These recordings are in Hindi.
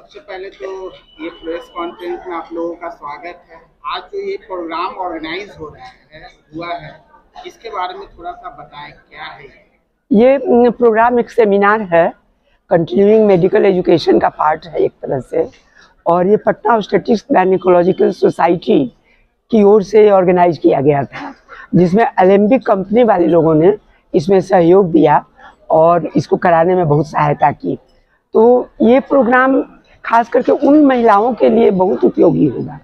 सबसे पहले तो ये प्रेस कॉन्फ्रेंस में आप लोगों का स्वागत है। आज जो ये प्रोग्राम ऑर्गेनाइज हो रहा है हुआ है, इसके बारे में थोड़ा सा बताएं, क्या है ये प्रोग्राम एक सेमिनार है, कंटिन्यूइंग मेडिकल एजुकेशन का पार्ट है एक तरह से। और ये पटना ऑब्स्टेट्रिक्स गायनेकोलॉजिकल सोसाइटी की ओर से ऑर्गेनाइज किया गया था, जिसमें एलेम्बिक कंपनी वाले लोगों ने इसमें सहयोग दिया और इसको कराने में बहुत सहायता की। तो ये प्रोग्राम खास करके उन महिलाओं के लिए बहुत उपयोगी होगा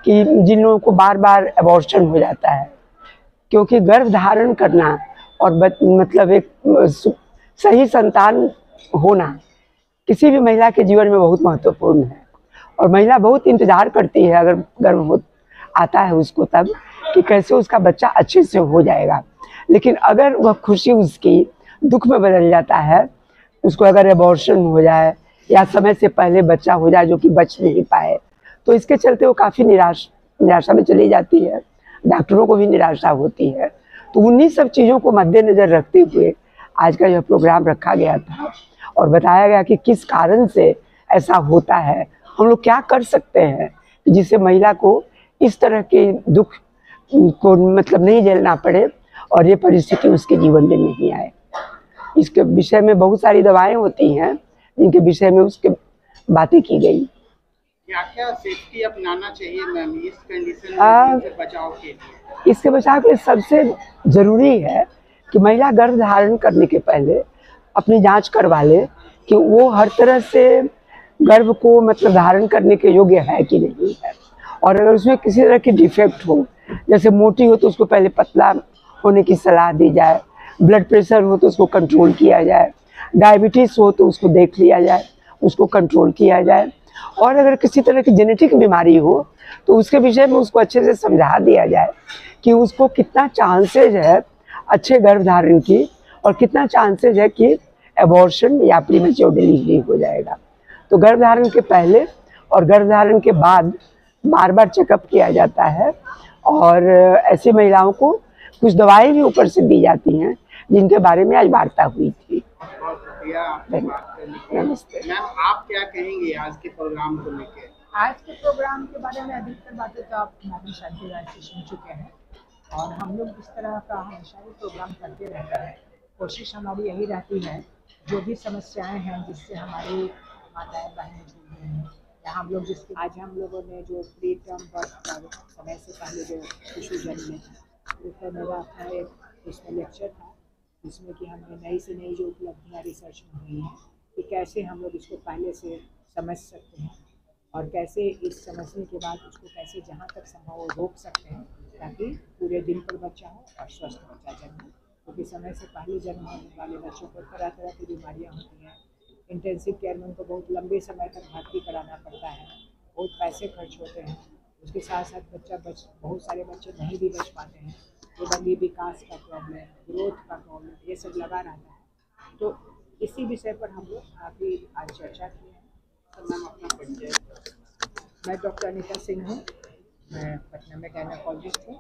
कि जिन लोगों को बार बार अबॉर्शन हो जाता है, क्योंकि गर्भ धारण करना और मतलब एक सही संतान होना किसी भी महिला के जीवन में बहुत महत्वपूर्ण है। और महिला बहुत इंतजार करती है अगर गर्भ आता है उसको तब कि कैसे उसका बच्चा अच्छे से हो जाएगा। लेकिन अगर वह खुशी उसकी दुख में बदल जाता है, उसको अगर एबॉर्शन हो जाए या समय से पहले बच्चा हो जाए जो कि बच नहीं पाए, तो इसके चलते वो काफ़ी निराशा में चली जाती है, डॉक्टरों को भी निराशा होती है। तो उन्हीं सब चीज़ों को मद्देनज़र रखते हुए आज का यह प्रोग्राम रखा गया था और बताया गया कि किस कारण से ऐसा होता है, हम लोग क्या कर सकते हैं जिससे महिला को इस तरह के दुख को मतलब नहीं झेलना पड़े और ये परिस्थिति उसके जीवन में नहीं आए। इसके विषय में बहुत सारी दवाएं होती हैं जिनके विषय में उसके बातें की गई। क्या क्या सेफ्टी अपनाना चाहिए मैम इस कंडीशन में से बचाव के लिए? इसके बचाव के लिए सबसे ज़रूरी है कि महिला गर्भ धारण करने के पहले अपनी जांच करवा ले कि वो हर तरह से गर्भ को मतलब धारण करने के योग्य है कि नहीं है। और अगर उसमें किसी तरह की डिफेक्ट हो, जैसे मोटी हो तो उसको पहले पतला होने की सलाह दी जाए, ब्लड प्रेशर हो तो उसको कंट्रोल किया जाए, डायबिटीज़ हो तो उसको देख लिया जाए, उसको कंट्रोल किया जाए। और अगर किसी तरह की जेनेटिक बीमारी हो तो उसके विषय में उसको अच्छे से समझा दिया जाए कि उसको कितना चांसेज है अच्छे गर्भधारण की और कितना चांसेज है कि एबॉर्शन या प्रीमेच्योर डिलीवरी हो जाएगा। तो गर्भधारण के पहले और गर्भधारण के बाद बार बार चेकअप किया जाता है और ऐसी महिलाओं को कुछ दवाएं भी ऊपर से दी जाती हैं जिनके बारे में आज वार्ता हुई थी। नमस्ते मैम, आप क्या कहेंगे आज के प्रोग्राम को लेकर? आज के प्रोग्राम के बारे में अधिकतर बातें तो आप हमारी शादी से सुन चुके हैं और हम लोग इस तरह का हमेशा ही प्रोग्राम करते रहते हैं। कोशिश हमारी यही रहती है जो भी समस्याएं हैं जिससे हमारी माताएं बहनें जुड़ रही हैं या हम लोग जिसके आज हम लोगों ने जो प्री टर्म बर्थ पर समय से पहले जो शिशु जन्म में था उस पर मेरा अपना एक उसमें लेक्चर था जिसमें कि हमने नई से नई जो उपलब्धियाँ रिसर्च में हुई हैं कि कैसे हम लोग इसको पहले से समझ सकते हैं और कैसे इस समझने के बाद उसको कैसे जहाँ तक संभव रोक सकते हैं ताकि पूरे दिन पर बच्चा हो और स्वस्थ बच्चा जन्मे। क्योंकि समय से पहले जन्म होने वाले बच्चों को तरह तरह की बीमारियाँ होती हैं, इंटेंसिव केयर में उनको बहुत लंबे समय तक भर्ती कराना पड़ता है, बहुत पैसे खर्च होते हैं। उसके साथ साथ बहुत सारे बच्चे नहीं भी बच पाते हैं, तो विकास का प्रॉब्लम, ग्रोथ का प्रॉब्लम, ये सब लगा रहता है। तो इसी विषय पर हम लोग काफ़ी आज चर्चा की है। तो मैम अपना परिचय? मैं डॉक्टर अनीता सिंह हूँ, मैं पटना में गायनेकोलॉजिस्ट हूँ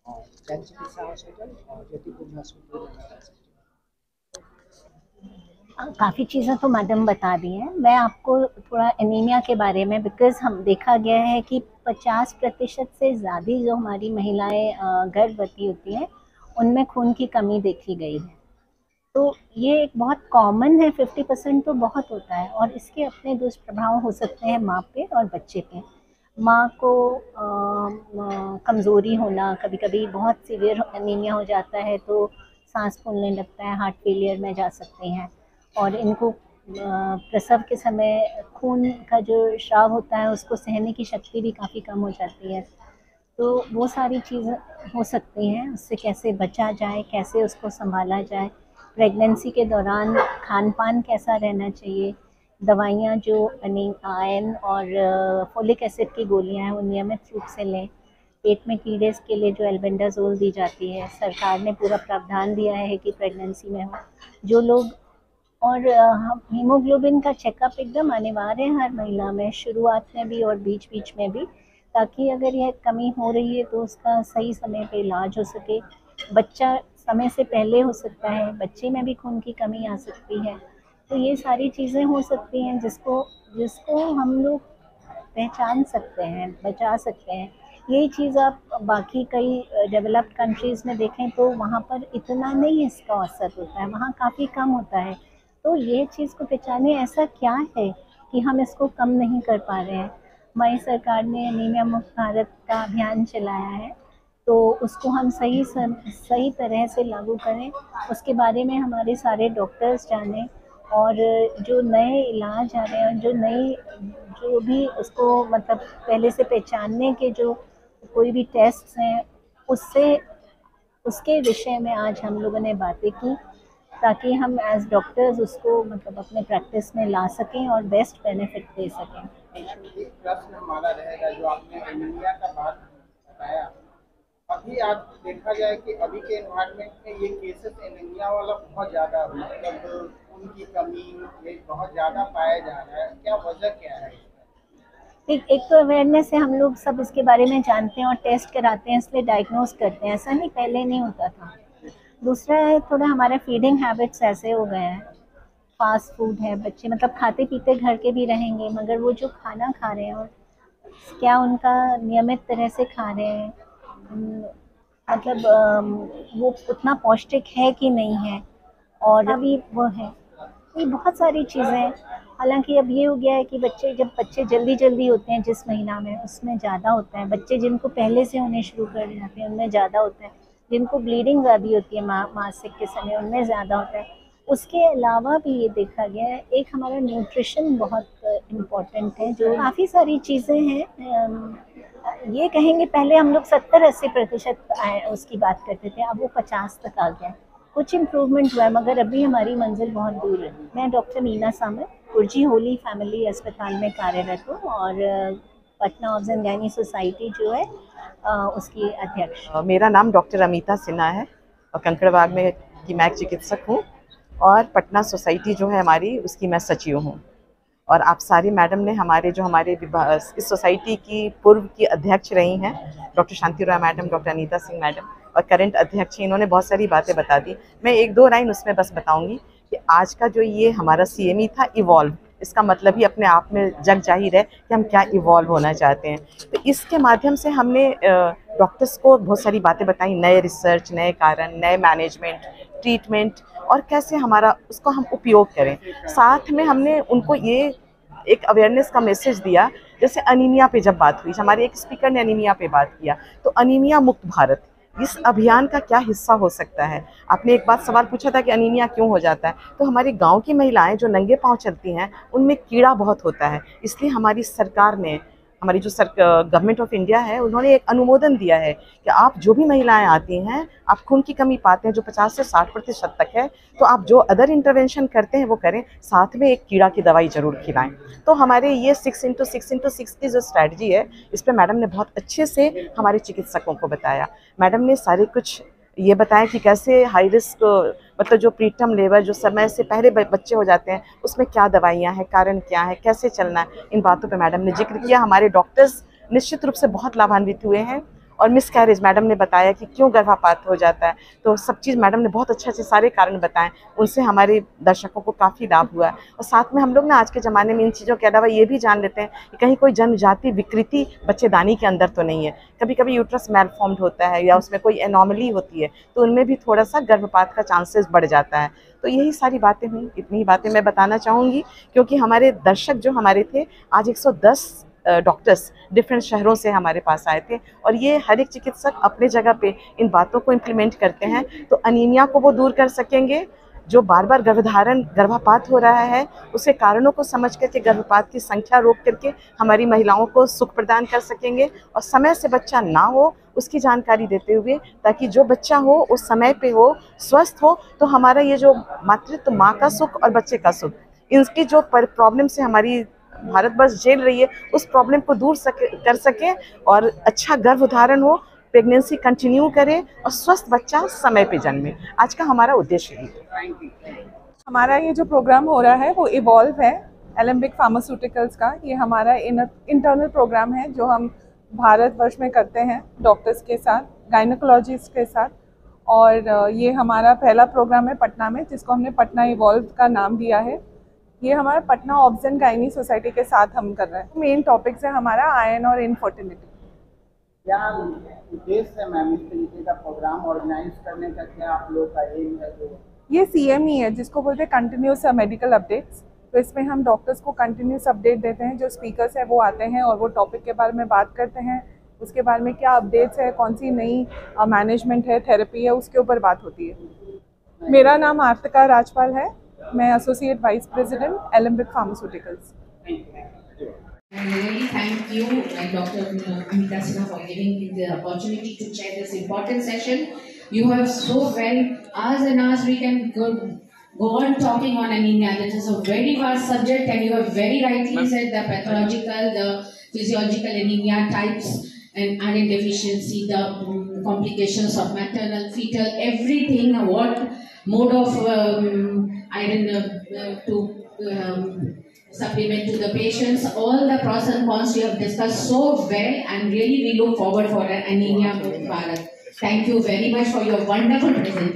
और जन चिकित्सा हॉस्पिटल और ज्योतिपुर हॉस्पिटल में। काफ़ी चीज़ें तो मैडम बता दी हैं। मैं आपको थोड़ा एनीमिया के बारे में, बिकॉज़ हम देखा गया है कि 50% से ज़्यादा जो हमारी महिलाएं गर्भवती होती हैं उनमें खून की कमी देखी गई है। तो ये एक बहुत कॉमन है, 50% तो बहुत होता है और इसके अपने दुष्प्रभाव हो सकते हैं माँ पे और बच्चे पे। माँ को कमज़ोरी होना, कभी कभी बहुत सीवियर एनीमिया हो जाता है तो सांस फूलने लगता है, हार्ट फेलियर में जा सकते हैं और इनको प्रसव के समय खून का जो स्राव होता है उसको सहने की शक्ति भी काफ़ी कम हो जाती है। तो वो सारी चीज़ें हो सकती हैं, उससे कैसे बचा जाए, कैसे उसको संभाला जाए, प्रेगनेंसी के दौरान खान पान कैसा रहना चाहिए, दवाइयाँ जो आयरन और फोलिक एसिड की गोलियाँ हैं वो नियमित रूप से लें, पेट में कीड़े के लिए जो एल्बेंडाजोल दी जाती है, सरकार ने पूरा प्रावधान दिया है कि प्रेगनेंसी में हो जो लोग, और हीमोग्लोबिन का चेकअप एकदम अनिवार्य है हर महिला में, शुरुआत में भी और बीच बीच में भी, ताकि अगर यह कमी हो रही है तो उसका सही समय पे इलाज हो सके। बच्चा समय से पहले हो सकता है, बच्चे में भी खून की कमी आ सकती है, तो ये सारी चीज़ें हो सकती हैं जिसको हम लोग पहचान सकते हैं, बचा सकते हैं। यही चीज़ आप बाकी कई डेवलप्ड कंट्रीज़ में देखें तो वहाँ पर इतना नहीं इसका असर होता है, वहाँ काफ़ी कम होता है। तो ये चीज़ को पहचाने ऐसा क्या है कि हम इसको कम नहीं कर पा रहे हैं। हमारी सरकार ने एनीमिया मुक्त भारत का अभियान चलाया है, तो उसको हम सही तरह से लागू करें, उसके बारे में हमारे सारे डॉक्टर्स जानें, और जो नए इलाज आ रहे हैं, जो भी उसको मतलब पहले से पहचानने के जो कोई भी टेस्ट्स हैं, उसके विषय में आज हम लोगों ने बातें की, ताकि हम एज डॉक्टर्स उसको मतलब अपने प्रैक्टिस में ला सकें और बेस्ट बेनिफिट दे सकें। एक प्रश्न हमारा रहेगा, जो आपने एनीमिया का बात बताया, अभी आप देखा जाए कि अभी के एनवायरनमेंट में ये केसेस एनीमिया वाला बहुत ज़्यादा, मतलब खून की कमी ये बहुत ज़्यादा पाया जा रहा है, क्या वजह क्या है? एक तो अवेयरनेस है, हम लोग सब इसके बारे में जानते हैं और टेस्ट कराते हैं, इसलिए डायग्नोज करते हैं, ऐसा नहीं पहले नहीं होता था। दूसरा है थोड़ा हमारे फीडिंग हैबिट्स ऐसे हो गए हैं, फास्ट फूड है, बच्चे मतलब खाते पीते घर के भी रहेंगे, मगर वो जो खाना खा रहे हैं और क्या उनका नियमित तरह से खा रहे हैं, मतलब वो उतना पौष्टिक है कि नहीं है, और अभी वो है, ये बहुत सारी चीज़ें। हालांकि अब ये हो गया है कि जब बच्चे जल्दी होते हैं जिस महीना में, उसमें ज़्यादा होता है, बच्चे जिनको पहले से होने शुरू कर जाते हैं उनमें ज़्यादा होता है, जिनको ब्लीडिंग ज़्यादा होती है मासिक के समय उनमें ज़्यादा होता है। उसके अलावा भी ये देखा गया है, एक हमारा न्यूट्रिशन बहुत इम्पॉर्टेंट है, जो काफ़ी सारी चीज़ें हैं। ये कहेंगे पहले हम लोग 70-80% उसकी बात करते थे, अब वो 50 तक आ गया है। कुछ इम्प्रूवमेंट हुआ है, मगर अभी हमारी मंजिल बहुत दूर है। मैं डॉक्टर मीना सामर कुर्जी होली फैमिली अस्पताल में कार्यरत हूँ, और Patna obs and gynae society जो है उसकी अध्यक्ष। मेरा नाम डॉक्टर अमिता सिन्हा है और कंकड़बाग में की मैं चिकित्सक हूँ, और पटना सोसाइटी जो है हमारी, उसकी मैं सचिव हूँ। और आप सारी मैडम ने हमारे इस सोसाइटी की पूर्व की अध्यक्ष रही हैं, doctor Shanti Roy madam, doctor Anita Singh madam, और करंट अध्यक्ष हैं, इन्होंने बहुत सारी बातें बता दी। मैं 1-2 लाइन उसमें बस बताऊंगी कि आज का जो ये हमारा CME था, इवॉल्व, इसका मतलब ही अपने आप में जग जाहिर है कि हम क्या इवॉल्व होना चाहते हैं। तो इसके माध्यम से हमने डॉक्टर्स को बहुत सारी बातें बताई, नए रिसर्च, नए कारण, नए मैनेजमेंट, ट्रीटमेंट, और कैसे हमारा उसको हम उपयोग करें। साथ में हमने उनको ये एक अवेयरनेस का मैसेज दिया, जैसे अनीमिया पे जब बात हुई, हमारे एक स्पीकर ने अनीमिया पे बात किया, तो अनीमिया मुक्त भारत इस अभियान का क्या हिस्सा हो सकता है। आपने एक बात सवाल पूछा था कि अनीमिया क्यों हो जाता है, तो हमारी गांव की महिलाएं जो नंगे पांव चलती हैं उनमें कीड़ा बहुत होता है, इसलिए हमारी सरकार ने, हमारी जो गवर्नमेंट ऑफ इंडिया है, उन्होंने एक अनुमोदन दिया है कि आप जो भी महिलाएं आती हैं, आप खून की कमी पाते हैं जो 50 से 60% तक है, तो आप जो अदर इंटरवेंशन करते हैं वो करें, साथ में एक कीड़ा की दवाई जरूर खिलाएं। तो हमारे ये 6x6x6 की जो स्ट्रैटेजी है, इस पर मैडम ने बहुत अच्छे से हमारे चिकित्सकों को बताया। मैडम ने सारे कुछ ये बताया कि कैसे हाई रिस्क, मतलब जो प्रीटर्म लेबर, जो समय से पहले बच्चे हो जाते हैं, उसमें क्या दवाइयाँ हैं, कारण क्या है, कैसे चलना है, इन बातों पे मैडम ने जिक्र किया। हमारे डॉक्टर्स निश्चित रूप से बहुत लाभान्वित हुए हैं। और मिसकैरेज मैडम ने बताया कि क्यों गर्भपात हो जाता है, तो सब चीज़ मैडम ने बहुत अच्छे से सारे कारण बताएं, उनसे हमारे दर्शकों को काफ़ी लाभ हुआ है। और साथ में हम लोग ना आज के ज़माने में इन चीज़ों के अलावा ये भी जान लेते हैं कि कहीं कोई जनजाति विकृति बच्चेदानी के अंदर तो नहीं है। कभी कभी यूट्रस मैलफॉर्म्ड होता है या उसमें कोई एनॉमली होती है, तो उनमें भी थोड़ा सा गर्भपात का चांसेस बढ़ जाता है। तो यही सारी बातें हुई, इतनी ही बातें मैं बताना चाहूँगी, क्योंकि हमारे दर्शक जो हमारे थे, आज 110 डॉक्टर्स डिफरेंट शहरों से हमारे पास आए थे, और ये हर एक चिकित्सक अपने जगह पे इन बातों को इम्प्लीमेंट करते हैं, तो अनीमिया को वो दूर कर सकेंगे। जो बार बार गर्भपात हो रहा है, उसके कारणों को समझ करके गर्भपात की संख्या रोक करके हमारी महिलाओं को सुख प्रदान कर सकेंगे, और समय से बच्चा ना हो उसकी जानकारी देते हुए, ताकि जो बच्चा हो उस समय पे हो, स्वस्थ हो, तो हमारा ये जो मातृत्व, माँ का सुख और बच्चे का सुख, इनकी जो प्रॉब्लम से हमारी भारतवर्ष झेल रही है, उस प्रॉब्लम को दूर कर सके, और अच्छा गर्भधारण हो, प्रेगनेंसी कंटिन्यू करें, और स्वस्थ बच्चा समय पे जन्मे। आज का हमारा उद्देश्य है। हमारा ये जो प्रोग्राम हो रहा है वो इवॉल्व है, एलेम्बिक फार्मास्यूटिकल्स का। ये हमारा इंटरनल प्रोग्राम है जो हम भारतवर्ष में करते हैं डॉक्टर्स के साथ, गायनेकोलॉजिस्ट के साथ। और ये हमारा पहला प्रोग्राम है पटना में, जिसको हमने पटना इवॉल्व का नाम दिया है। ये हमारा Patna obs and gynae society के साथ हम कर रहे हैं। मेन टॉपिक्स है हमारा आयरन और इनफर्टिलिटी। क्या उद्देश्य है मैम इस तरीके का प्रोग्राम ऑर्गेनाइज करने का? क्या आप लोग का एम है? जो ये CME है जिसको बोलते हैं कंटिन्यूस मेडिकल अपडेट्स। तो इसमें हम डॉक्टर्स को कंटिन्यूस अपडेट देते हैं। जो स्पीकर्स है वो आते हैं और वो टॉपिक के बारे में बात करते हैं, उसके बारे में क्या अपडेट्स है, कौन सी नई मैनेजमेंट है, थेरेपी है, उसके ऊपर बात होती है। मेरा नाम आर्तिका राजपाल है, मैं associate vice president Alembic pharmaceuticals. I really thank you and Dr. Amita Sinha for giving me the opportunity to chair this important session. You have so well, hours and hours we can go on talking on anemia. This is a very vast subject and you have very rightly said the pathological, the physiological anemia types and iron deficiency, the complications of maternal, fetal, everything, what mode of iron to supplement to the patients, all the pros and cons you have discussed so well, and really we look forward for an anemia Bharat. Thank you very much for your wonderful presentation.